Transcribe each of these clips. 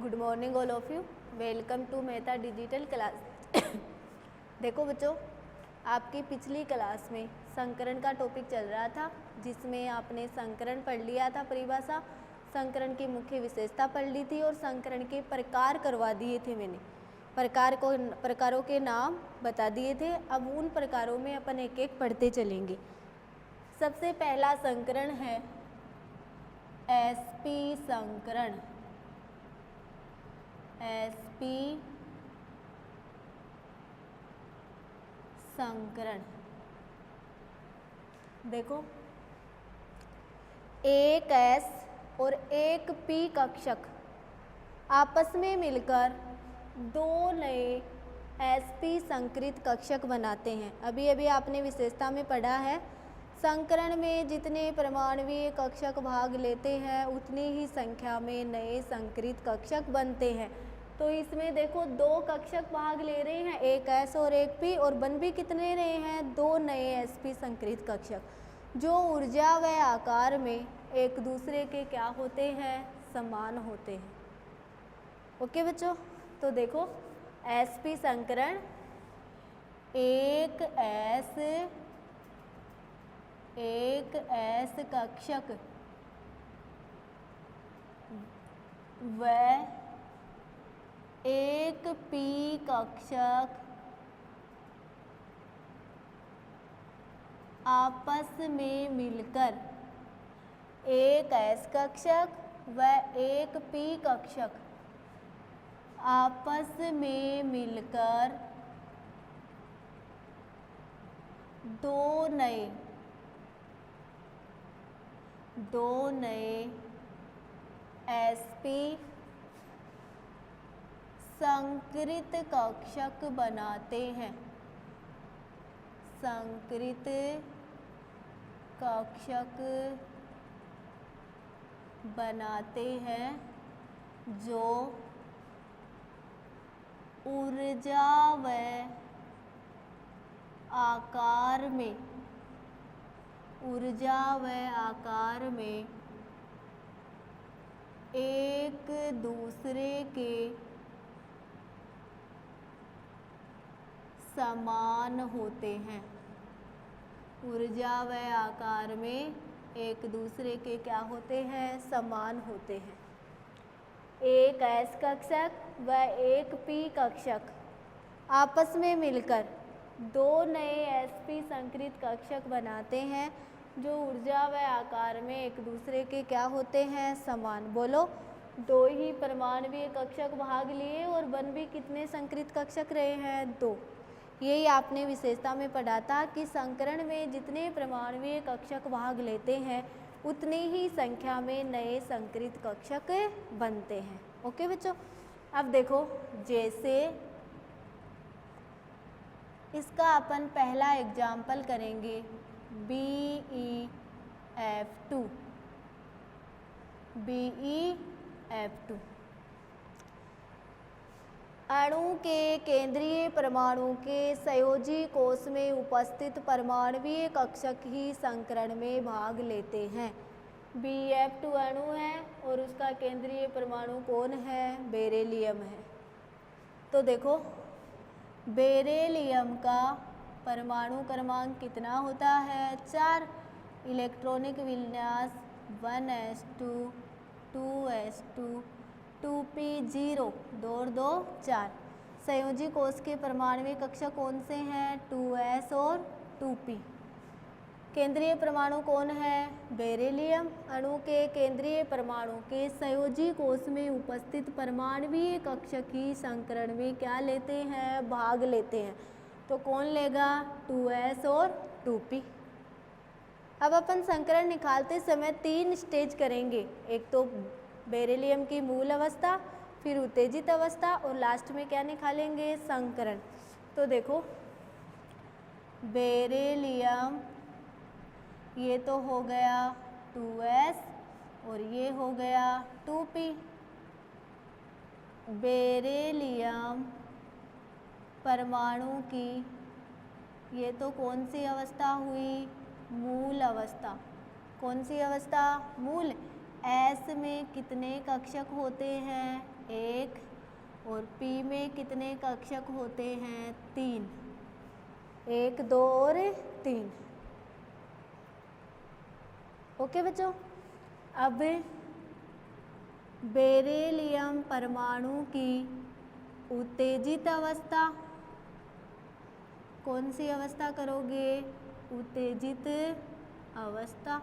Good morning all of you. Welcome to Mehta digital class. देखो बच्चों, आपकी पिछली क्लास में संकरण का टॉपिक चल रहा था, जिसमें आपने संकरण पढ़ लिया था, परिभाषा, संकरण की मुख्य विशेषता पढ़ ली थी और संकरण के प्रकार करवा दिए थे। मैंने प्रकारों के नाम बता दिए थे। अब उन प्रकारों में अपन एक एक पढ़ते चलेंगे। सबसे पहला संकरण है एसपी संकरण। एसपी संकरण। देखो, एक एस और एक पी कक्षक आपस में मिलकर दो नए एसपी संकृत कक्षक बनाते हैं। अभी अभी आपने विशेषता में पढ़ा है, संकरण में जितने परमाणुवीय कक्षक भाग लेते हैं उतनी ही संख्या में नए संकृत कक्षक बनते हैं। तो इसमें देखो, दो कक्षक भाग ले रहे हैं, एक एस और एक पी, और बन भी कितने रहे हैं? दो नए एसपी संकृत कक्षक, जो ऊर्जा व आकार में एक दूसरे के क्या होते हैं? समान होते हैं। ओके बच्चों, तो देखो, एसपी संकरण, एक एस कक्षक व एक पी कक्षक आपस में मिलकर, एक एस कक्षक व एक पी कक्षक आपस में मिलकर दो नए एसपी संकृत कक्षक बनाते हैं। संकृत कक्षक बनाते हैं जो ऊर्जा व आकार में एक दूसरे के समान होते हैं। ऊर्जा व आकार में एक दूसरे के क्या होते हैं? समान होते हैं। एक एस कक्षक व एक पी कक्षक आपस में मिलकर दो नए एसपी संकृत कक्षक बनाते हैं, जो ऊर्जा व आकार में एक दूसरे के क्या होते हैं? समान। बोलो, दो ही परमाणुवीय कक्षक भाग लिए और बन भी कितने संकृत कक्षक रहे हैं? दो। यही आपने विशेषता में पढ़ा था कि संकरण में जितने परमाणुवीय कक्षक भाग लेते हैं उतनी ही संख्या में नए संकृत कक्षक बनते हैं। ओके बच्चों, अब देखो, जैसे इसका अपन पहला एग्जाम्पल करेंगे, BeF2। अणु के केंद्रीय परमाणु के संयोजी कोश में उपस्थित परमाणुवीय कक्षक ही संकरण में भाग लेते हैं। BeF2 अणु है और उसका केंद्रीय परमाणु कौन है? बेरिलियम है। तो देखो, बेरिलियम का परमाणु क्रमांक कितना होता है? 4। इलेक्ट्रॉनिक विन्यास 1s2 2s2 2p0 2 2 4। संयोजी कोश के परमाणुवीय कक्षक कौन से हैं? 2s और 2p। केंद्रीय परमाणु कौन है? बेरिलियम। अणु के केंद्रीय परमाणु के संयोजी कोश में उपस्थित परमाणुवीय कक्षक ही संकरण में क्या लेते हैं? भाग लेते हैं। तो कौन लेगा? 2s और 2p। अब अपन संकरण निकालते समय 3 स्टेज करेंगे। एक तो बेरिलियम की मूल अवस्था, फिर उत्तेजित अवस्था, और लास्ट में क्या निकालेंगे? संकरण। तो देखो, बेरिलियम, ये तो हो गया 2s और ये हो गया 2p। बेरिलियम परमाणु की ये तो कौन सी अवस्था हुई? मूल अवस्था। कौन सी अवस्था? मूल। एस में कितने कक्षक होते हैं? 1। और पी में कितने कक्षक होते हैं? 3। 1, 2 और 3। ओके बच्चों, अब बेरिलियम परमाणु की उत्तेजित अवस्था, कौन सी अवस्था करोगे? उत्तेजित अवस्था।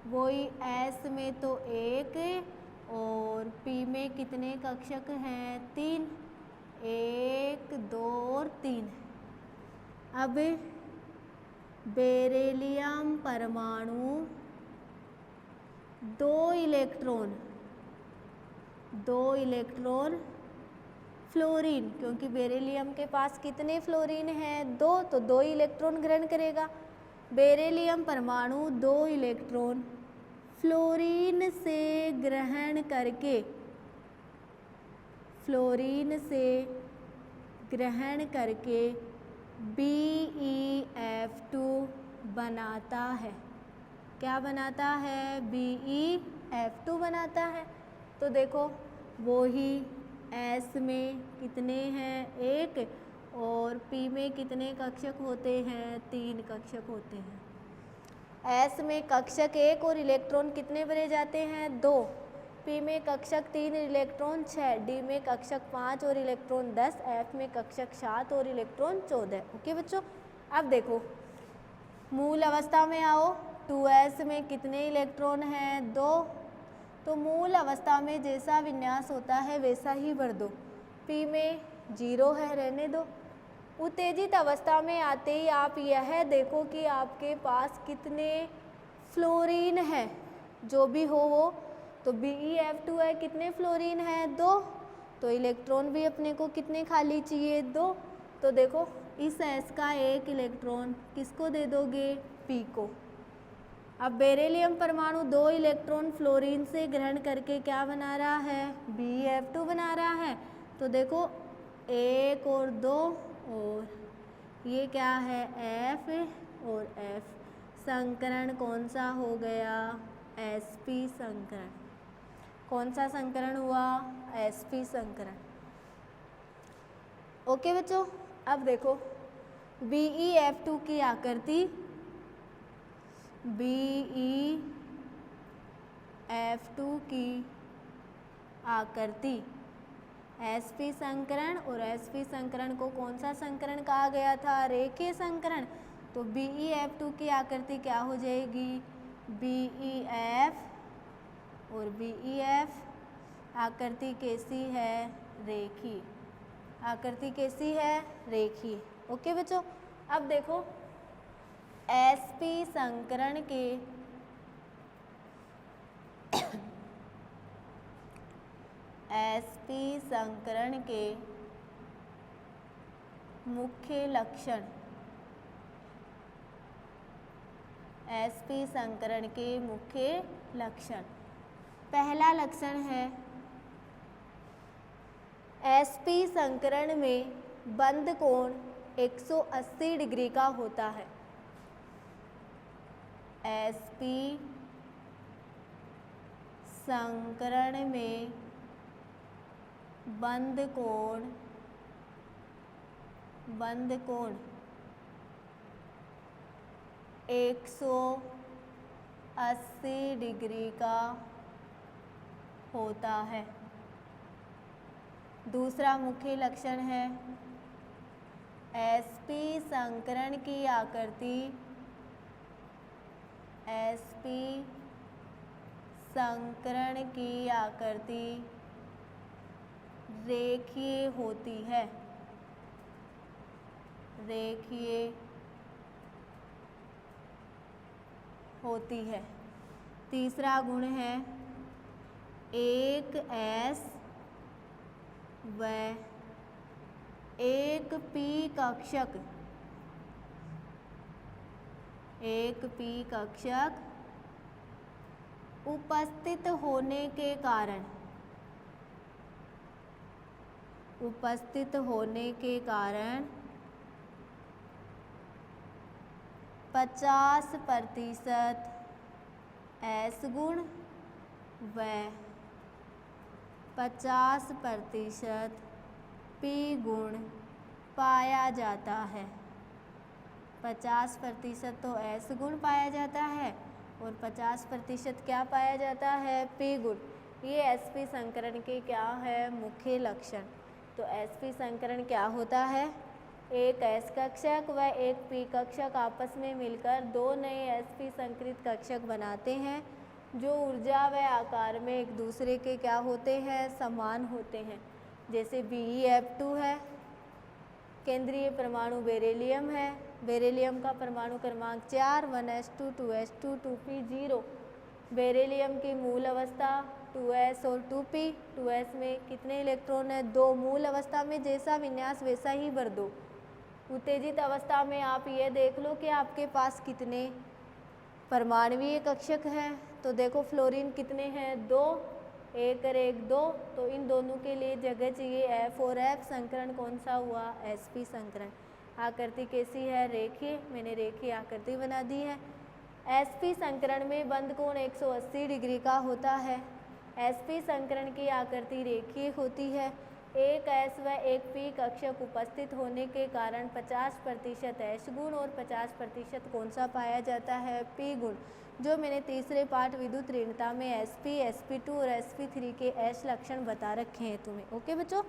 वही एस में तो 1 और पी में कितने कक्षक हैं? 3। 1, 2 और 3। अब बेरिलियम परमाणु 2 इलेक्ट्रॉन फ्लोरीन, क्योंकि बेरिलियम के पास कितने फ्लोरीन हैं? 2, तो 2 इलेक्ट्रॉन ग्रहण करेगा। बेरिलियम परमाणु 2 इलेक्ट्रॉन फ्लोरीन से ग्रहण करके BeF2 बनाता है। क्या बनाता है? BeF2 बनाता है। तो देखो वो ही एस में कितने हैं? 1 और पी में कितने कक्षक होते हैं? 3 कक्षक होते हैं। एस में कक्षक 1 और इलेक्ट्रॉन कितने भरे जाते हैं? 2। पी में कक्षक 3 इलेक्ट्रॉन 6, डी में कक्षक 5 और इलेक्ट्रॉन 10, एफ में कक्षक 7 और इलेक्ट्रॉन 14। ओके बच्चों, अब देखो मूल अवस्था में आओ। 2s में कितने इलेक्ट्रॉन हैं? 2। तो मूल अवस्था में जैसा विन्यास होता है वैसा ही भर दो। P में 0 है, रहने दो। उत्तेजित अवस्था में आते ही आप यह देखो कि आपके पास कितने फ्लोरीन है, जो भी हो वो। तो BeF2 है, कितने फ्लोरीन है? 2। तो इलेक्ट्रॉन भी अपने को कितने खाली चाहिए? 2। तो देखो इस S का 1 इलेक्ट्रॉन किसको दे दोगे? P को। अब बेरिलियम परमाणु 2 इलेक्ट्रॉन फ्लोरीन से ग्रहण करके क्या बना रहा है? BeF2 बना रहा है। तो देखो 1 और 2 और ये क्या है? F और F। संकरण कौन सा हो गया? sp संकरण। कौन सा संकरण हुआ? sp संकरण। ओके बच्चों, अब देखो BeF2 की आकृति, BeF2 की आकृति sp संकरण, और sp संकरण को कौन सा संकरण कहा गया था? रेखीय संकरण। तो BeF2 की आकृति क्या हो जाएगी? BeF और BeF। आकृति कैसी है? रेखीय। आकृति कैसी है? रेखीय। ओके बच्चों, अब देखो sp संकरण के sp संकरण के मुख्य लक्षण। sp संकरण के मुख्य लक्षण। पहला लक्षण है sp संकरण में बंध कोण 180 डिग्री का होता है। sp संकरण में बंध कोण 180 डिग्री का होता है। दूसरा मुख्य लक्षण है sp संकरण की आकृति, sp संकरण की आकृति रेखीय होती है। रेखीय होती है। तीसरा गुण है एक S व एक P कक्षक, एक P कक्षक उपस्थित होने के कारण, उपस्थित होने के कारण 50% S गुण वह 50% P गुण पाया जाता है। 50% तो S गुण पाया जाता है और 50% क्या पाया जाता है? P गुण। ये sp संकरण के क्या है? मुख्य लक्षण। तो sp संकरण क्या होता है? एक S कक्षक व एक P कक्षक आपस में मिलकर दो नए sp संकरित कक्षक बनाते हैं जो ऊर्जा व आकार में एक दूसरे के क्या होते हैं? समान होते हैं। जैसे BeF2 है, केंद्रीय परमाणु बेरिलियम है, बेरिलियम का परमाणु क्रमांक 4, 1s2 2s2 2p0। बेरिलियम की मूल अवस्था 2s और 2p। 2s में कितने इलेक्ट्रॉन है? 2। मूल अवस्था में जैसा विन्यास वैसा ही भर दो। उत्तेजित अवस्था में आप ये देख लो कि आपके पास कितने परमाणुीय कक्षक हैं। तो देखो फ्लोरीन कितने हैं? 2, 1 और 1 2। तो इन दोनों के लिए जगह चाहिए F और F। संकरण कौन सा हुआ? sp संकरण। आकृति कैसी है? रेखीय। मैंने रेखीय आकृति बना दी है। sp संकरण में बंध कोण 180 डिग्री का होता है। sp संकरण की आकृति रेखीय होती है। एक S व एक P कक्षक उपस्थित होने के कारण 50% S गुण और 50% कौन सा पाया जाता है? P गुण। जो मैंने तीसरे पाठ विद्युत ऋणता में sp, sp2 और sp3 के S लक्षण बता रखे हैं तुम्हें। ओके बच्चों,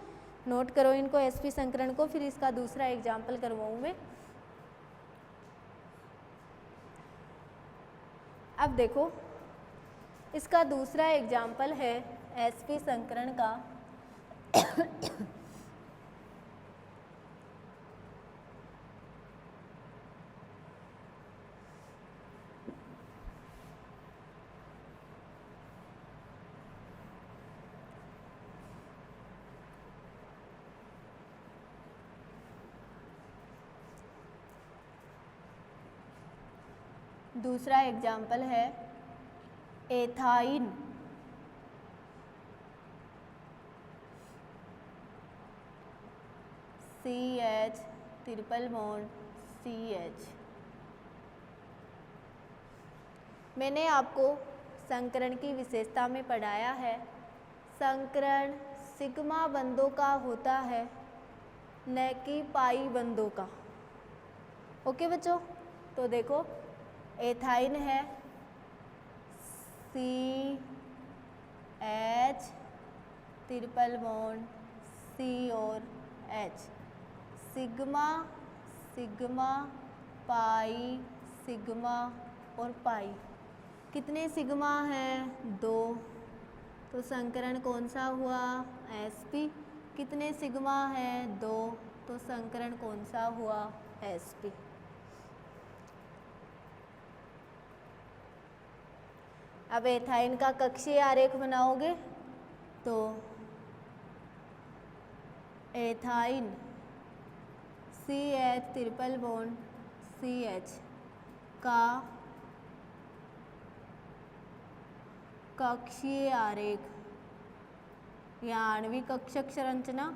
नोट करो इनको, sp संकरण को। फिर इसका दूसरा एग्जाम्पल करवाऊँ मैं। अब देखो, इसका दूसरा एग्जाम्पल है sp संकरण का। दूसरा एग्जाम्पल है ethyne. CH triple bond CH। मैंने आपको संकरण की विशेषता में पढ़ाया है, संकरण सिग्मा बंधों का होता है न कि पाई बंधों का। ओके बच्चों, तो देखो एथाइन है CH ट्रिपल बॉन्ड C और H। सिग्मा, सिग्मा, पाई, सिग्मा और पाई। कितने सिग्मा हैं? 2। तो संकरण कौन सा हुआ? sp। कितने सिग्मा हैं? 2। तो संकरण कौन सा हुआ? sp। अब एथाइन का कक्षीय आरेख बनाओगे तो ethyne CH triple bond CH का कक्षीय आरेख या आणविक कक्षक संरचना,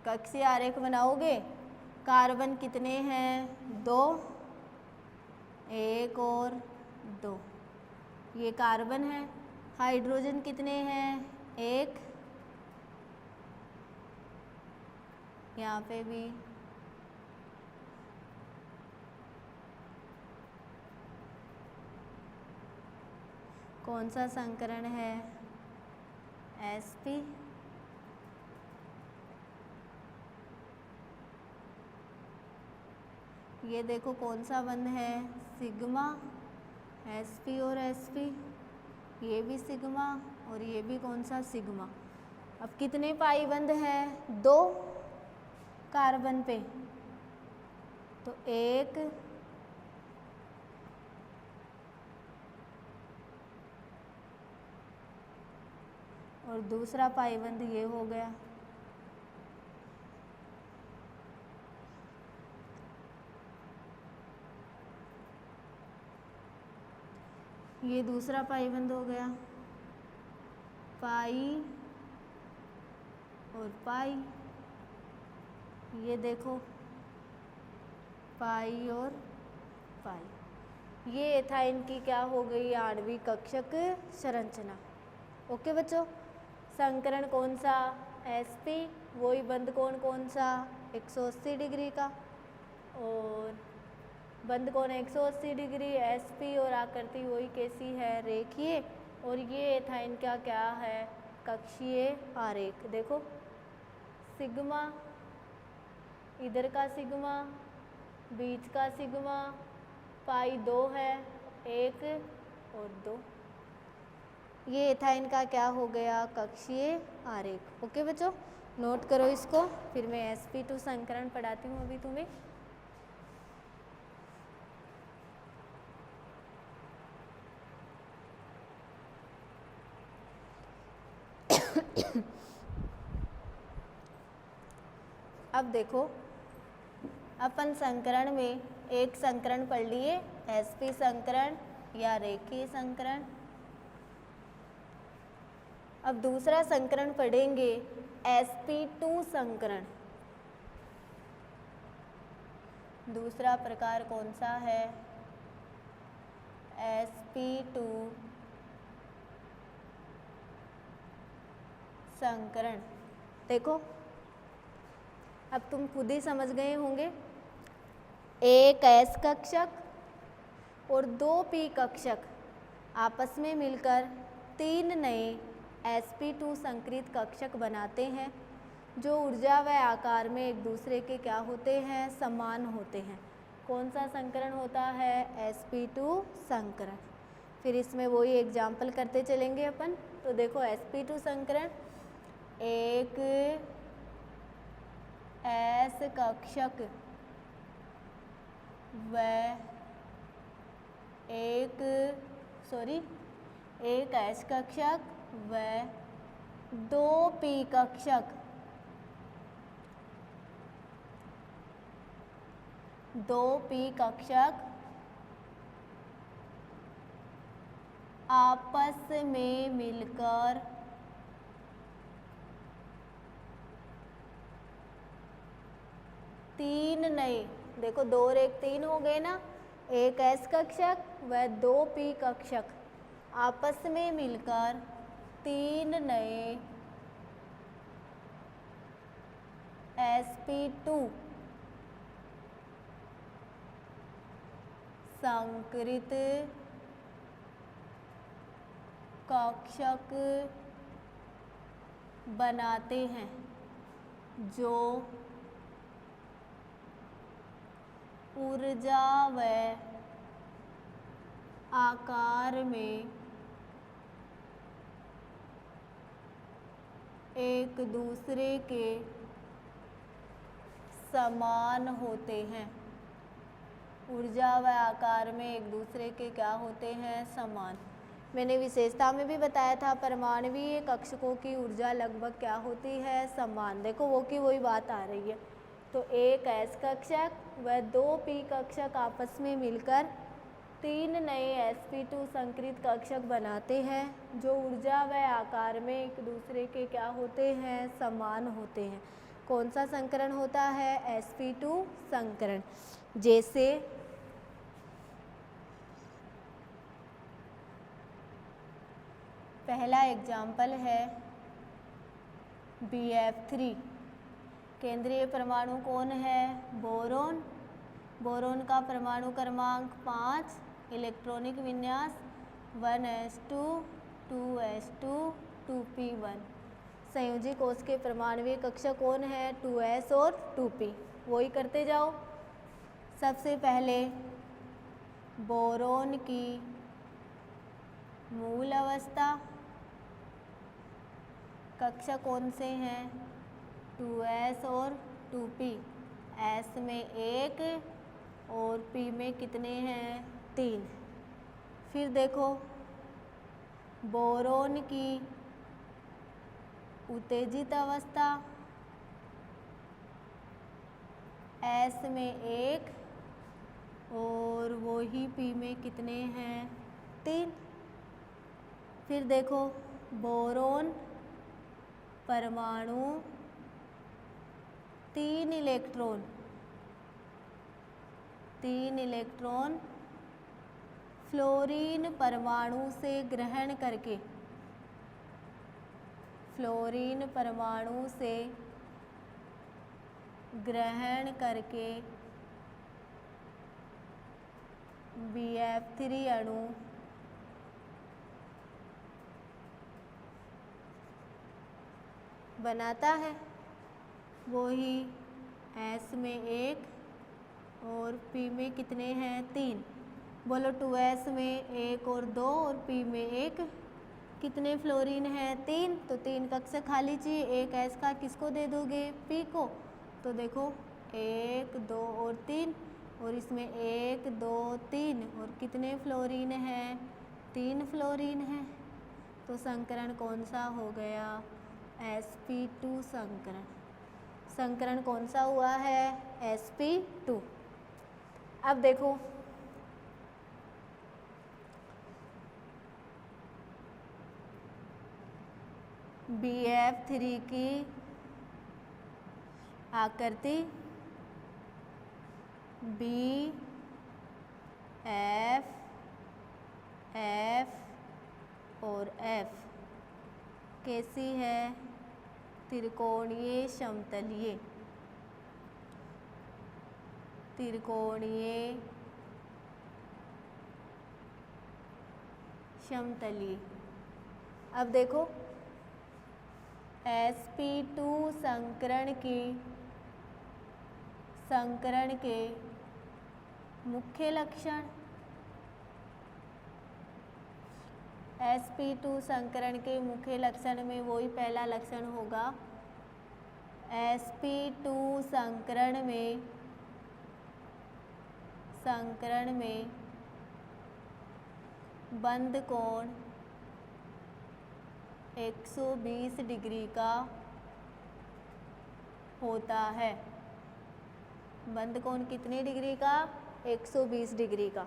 कक्षीय आरेख बनाओगे। कार्बन कितने हैं? 2, 1 और 2। ये कार्बन है। हाइड्रोजन कितने हैं? 1। यहाँ पे भी कौन सा संकरण है? sp। ये देखो कौन सा बंध है? सिग्मा, sp और sp। ये भी सिग्मा और ये भी कौन सा? सिग्मा। अब कितने पाई बंध हैं? 2 कार्बन पे। तो 1 और दूसरा पाईबंद ये हो गया। ये दूसरा पाईबंद हो गया। पाई और पाई, ये देखो पाई और पाई। ये एथाइन की क्या हो गई, आणविक कक्षक संरचना। ओके बच्चों, संकरण कौन सा, sp, वही बंद कोण कौन सा, 180 डिग्री का, और बंद कोण 180 डिग्री, sp, और आकृति वही कैसी है, रेखीय। और ये एथाइन का क्या है, कक्षीय आरेख। देखो सिग्मा, इधर का सिग्मा, बीच का सिग्मा, पाई 2 है, 1 और 2। ये एथाइन का क्या हो गया, कक्षीय आरेख। ओके बच्चों, नोट करो इसको, फिर मैं sp2 संकरण पढ़ाती हूँ अभी तुम्हें। अब देखो, अपन संकरण में एक संकरण पढ़ लिए, sp संकरण या रेखीय संकरण। अब दूसरा संकरण पढ़ेंगे, sp2 संकरण। दूसरा प्रकार कौन सा है, sp2 संकरण। देखो अब तुम खुद ही समझ गए होंगे, एक s कक्षक और 2 p कक्षक आपस में मिलकर 3 नए sp2 संकृत कक्षक बनाते हैं, जो ऊर्जा व आकार में एक दूसरे के क्या होते हैं, समान होते हैं। कौन सा संकरण होता है, sp2 संकरण। फिर इसमें वही एग्जाम्पल करते चलेंगे अपन। तो देखो sp2 संकरण, एक s कक्षक व एक s कक्षक व 2 p कक्षक, 2 p कक्षक आपस में मिलकर तीन नए, देखो 2 और 1 3 हो गए ना, एक s कक्षक व 2 p कक्षक आपस में मिलकर 3 नए sp2 संकृत कक्षक बनाते हैं, जो ऊर्जा व आकार में एक दूसरे के समान होते हैं। ऊर्जा व आकार में एक दूसरे के क्या होते हैं, समान। मैंने विशेषता में भी बताया था, परमाणुवीय कक्षकों की ऊर्जा लगभग क्या होती है, समान। देखो वो की वही बात आ रही है। तो एक s कक्षक व 2 p कक्षक आपस में मिलकर 3 नए sp2 संकृत कक्षक बनाते हैं, जो ऊर्जा व आकार में एक दूसरे के क्या होते हैं, समान होते हैं। कौन सा संकरण होता है, sp2 संकरण। जैसे पहला एग्जाम्पल है Bf3। केंद्रीय परमाणु कौन है, बोरोन। बोरोन का परमाणु क्रमांक 5, इलेक्ट्रॉनिक विन्यास 1s2 2s2 2p1। संयोजी कोष के परमाणुवीय कक्षक कौन है, 2s और 2p। वही करते जाओ। सबसे पहले बोरोन की मूल अवस्था, कक्षक कौन से हैं, 2s और 2p। s में 1 और p में कितने हैं, 3। फिर देखो बोरोन की उत्तेजित अवस्था, s में 1 और वही p में कितने हैं, 3। फिर देखो बोरोन परमाणु 3 इलेक्ट्रॉन फ्लोरीन परमाणु से ग्रहण करके, फ्लोरीन परमाणु से ग्रहण करके BF3 अणु बनाता है, वो ही S में 1 और P में कितने हैं 3। बोलो 2S में 1 और 2 और P में 1, कितने फ्लोरीन है 3, तो 3 कक्षक खाली चाहिए। एक S का किसको दे दोगे P को, तो देखो 1 2 और 3 और इसमें 1 2 3 और कितने फ्लोरीन है 3 फ्लोरीन है। तो संकरण कौन सा हो गया sp2 संकरण। संकरण कौन सा हुआ है sp2। अब देखो BF3 की आकृति B F F और F कैसी है, त्रिकोणीय समतलीय, त्रिकोणीय समतलीय। अब देखो sp2 संकरण के मुख्य लक्षण, sp2 संकरण के मुख्य लक्षण में वही पहला लक्षण होगा, sp2 संकरण में बंध कोण 120 डिग्री का होता है। बंध कोण कितने डिग्री का 120 डिग्री का।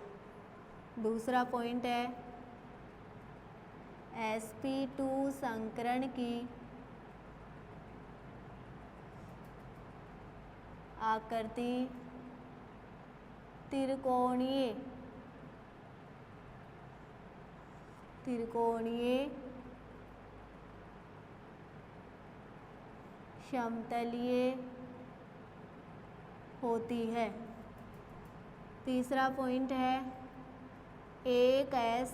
दूसरा पॉइंट है sp2 संकरण की आकृति त्रिकोणीय समतलीय होती है। तीसरा पॉइंट है एक S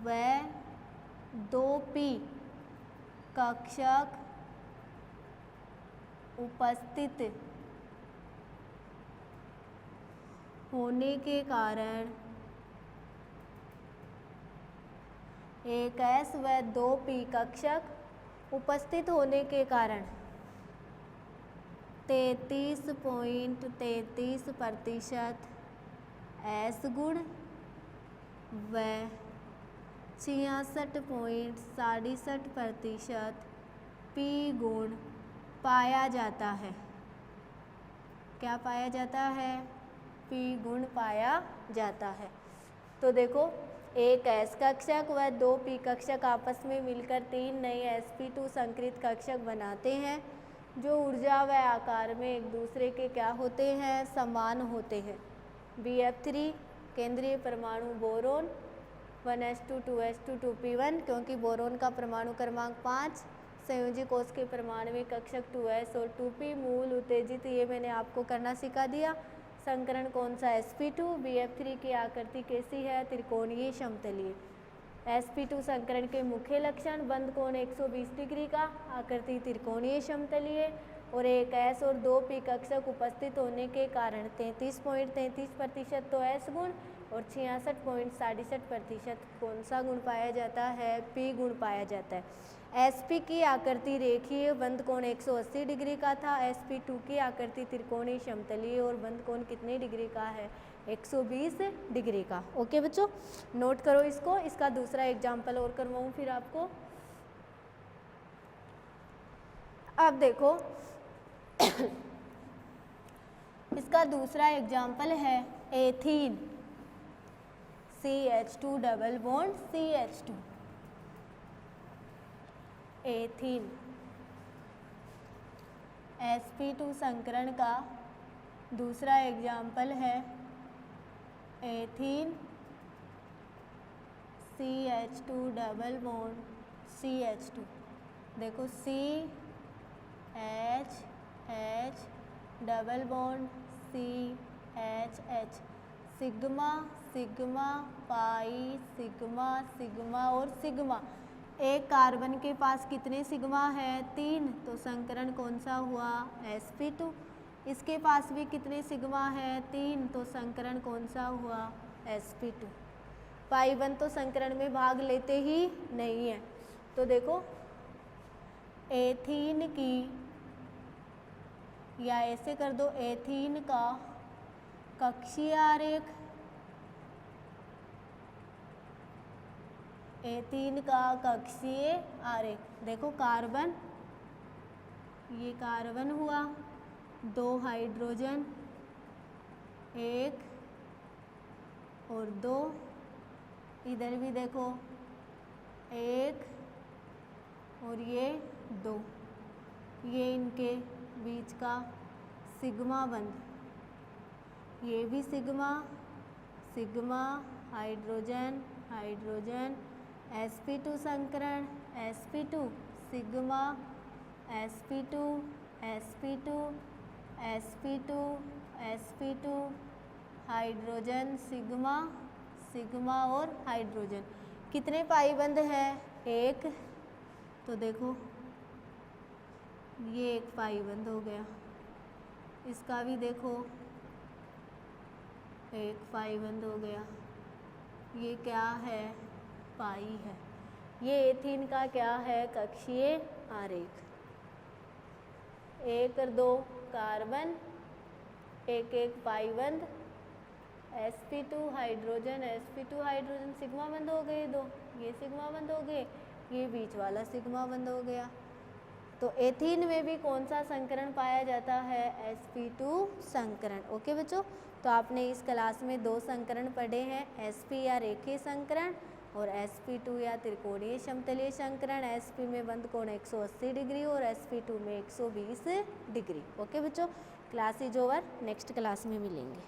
व 2P कक्षक उपस्थित होने के कारण, एक S व 2P कक्षक उपस्थित होने के कारण 33.33% S गुण व 66.67% P गुण पाया जाता है। क्या पाया जाता है, P गुण पाया जाता है। तो देखो एक S कक्षक व 2P कक्षक आपस में मिलकर 3 नए sp2 संकरित कक्षक बनाते हैं, जो ऊर्जा व आकार में एक दूसरे के क्या होते हैं, समान होते हैं। BF3 केंद्रीय परमाणु बोरोन 1s2 2s2 2p1, क्योंकि बोरोन का परमाणु क्रमांक 5, संयोजी कोष के परमाणविक कक्षक 2s और 2p, मूल उत्तेजित, ये मैंने आपको करना सिखा दिया। संकरण कौन सा sp2। BF3 की आकृति कैसी है, त्रिकोणीय समतलीय। sp2 संकरण के मुख्य लक्षण, बंध कोण 120 डिग्री का, आकृति त्रिकोणीय समतलीय और एक S और 2P कक्षक उपस्थित होने के कारण 33.33% तो S गुण और 66.67% कौन सा गुण पाया जाता है, P गुण पाया जाता है। sp की आकृति रेखीय, बंध कोण 180 डिग्री का था। sp2 की आकृति त्रिकोणीय समतलीय और बंध कोण कितने डिग्री का है, 120 डिग्री का। ओके बच्चों, नोट करो इसको। इसका दूसरा एग्जाम्पल और करवाऊँ फिर आपको। अब देखो इसका दूसरा एग्जाम्पल है ethene, CH2 double bond CH2, ethene. sp2 संकरण का दूसरा एग्जाम्पल है ethene CH2 double bond CH2, देखो CH double bond CH, sigma sigma pi sigma sigma और सिग्मा। एक कार्बन के पास कितने सिग्मा है? 3, तो संकरण कौन सा हुआ? sp2। इसके पास भी कितने सिग्मा है? 3, तो संकरण कौन सा हुआ? sp2। पाई 1 तो संकरण में भाग लेते ही नहीं है। तो देखो एथीन की, या ऐसे कर दो, एथीन का कक्षीय आरेख, एथीन का कक्षीय आरेख। देखो कार्बन, ये कार्बन हुआ, 2 हाइड्रोजन, 1 और 2, इधर भी देखो 1 और ये 2, ये इनके बीच का सिग्मा बंध, ये भी sigma sigma hydrogen hydrogen, sp2 संकरण, sp2 sigma sp2 sp2 sp2 sp2 hydrogen sigma sigma और हाइड्रोजन। कितने पाई बंध है? 1। तो देखो ये एक पाई बंध हो गया, इसका भी देखो एक पाई बंध हो गया। ये क्या है? पाई है। ये एथीन का क्या है? कक्षीय आरेख। 1 और 2 कार्बन, 1 पाई बंध, sp2 hydrogen sp2 hydrogen, sigma बंध हो गए 2, ये सिग्मा बंध हो गए, ये बीच वाला सिग्मा बंध हो गया। तो एथीन में भी कौन सा संकरण पाया जाता है? sp2 संकरण। ओके बच्चों, तो आपने इस क्लास में 2 संकरण पढ़े हैं, sp या रेखीय संकरण और sp2 या त्रिकोणीय समतलीय संकरण। sp में बंध कोण 180 डिग्री और sp2 में 120 डिग्री। ओके बच्चों, class is over, next class में मिलेंगे।